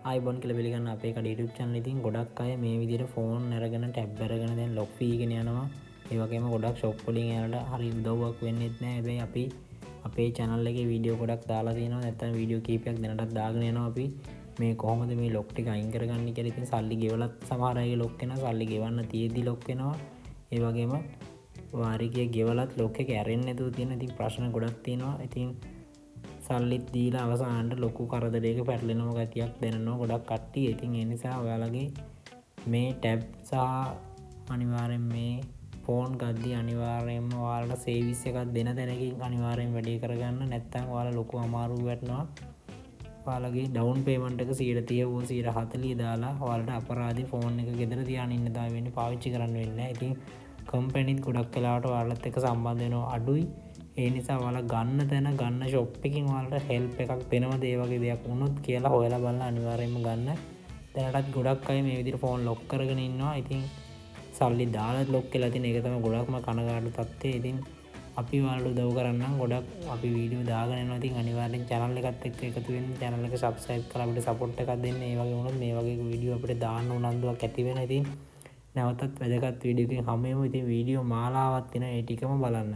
ආයිබෝන් කියලා පිළිගන්න අපේ කඩ YouTube channel ඉතින් ගොඩක් අය මේ විදිහට ෆෝන් අරගෙන ටැබ් අරගෙන දැන් ලොක් වීගෙන යනවා. ඒ වගේම ගොඩක් ෂොප් වලින් එයාලට හරි උදව්වක් වෙන්නේත් නැහැ. හැබැයි අපි අපේ channel එකේ වීඩියෝ ගොඩක් දාලා තියෙනවා. නැත්නම් වීඩියෝ කීපයක් දැනටත් දාගෙන යනවා අපි. මේ කොහොමද මේ ලොක් ටික අයින් කරගන්නේ කියලා. ඉතින් සල්ලි ගෙවලත් සමහර අයගේ ලොක් වෙනවා. සල්ලි ගෙවන්න තියෙද්දි ලොක් වෙනවා. ඒ වගේම වාරිකය ගෙවලත් ලොක් එක ඇරෙන්නේ නැතුව තියෙන. ඉතින් ප්‍රශ්න ගොඩක් තියෙනවා. ඉතින් සල්ලිත් දීලා අවසානට ලොකු කරදරයක පැටලෙනව ගතියක් දැනෙනවා ගොඩක් කට්ටිය. ඉතින් ඒ නිසා ඔයාලගේ මේ ටැබ් සහ අනිවාර්යෙන් මේ ෆෝන් ගද්දී අනිවාර්යෙන්ම ඔයාලට සේවිස් එකක් දෙන තැනකින් අනිවාර්යෙන් වැඩේ කරගන්න. නැත්නම් ඔයාලා ලොකු අමාරුවක් වැටෙනවා. ඔයාලගේ ඩවුන් පේමන්ට් එක 130 හෝ 140 දාලා ඔයාලට අපරාධේ ෆෝන් එක ගෙදර තියාගෙන ඉන්න තමයි වෙන්නේ. පාවිච්චි කරන්න වෙන්නේ නැහැ. ඉතින් කම්පැනිත් ගොඩක් වෙලාවට ඔයාලත් එක්ක සම්බන්ධ වෙනවා අඩුයි. ඒ නිසා ඔයාලා ගන්න තැන ගන්න ෂොප් එකකින් ඔයාලට හෙල්ප් එකක් දෙනවද ඒ වගේ දෙයක් වුණොත් කියලා හොයලා බලලා අනිවාර්යයෙන්ම ගන්න. දැනටත් ගොඩක් අය මේ විදිහට ෆෝන් ලොක් කරගෙන ඉන්නවා. ඉතින් සල්ලි දාලා ලොක් කරලා තියෙන එක තමයි ගොඩක්ම කනගාටු තත්ත්වය. ඉතින් අපි ඔයාලට උදව් කරන්නම් ගොඩක් අපි වීඩියෝ දාගෙන යනවා. ඉතින් අනිවාර්යෙන් channel එකත් එක්ක එකතු වෙන්න channel එක subscribe කරලා අපිට support එකක් දෙන්න. ඒ වගේ වුණොත් මේ වගේ වීඩියෝ අපිට දාන්න උනන්දුවක් ඇති වෙනවා. ඉතින් නැවතත් වැදගත් වීඩියෝ එකකින් හමු වෙමු. ඉතින් වීඩියෝ මාලාවක් තියෙනවා. ඒ ටිකම බලන්න.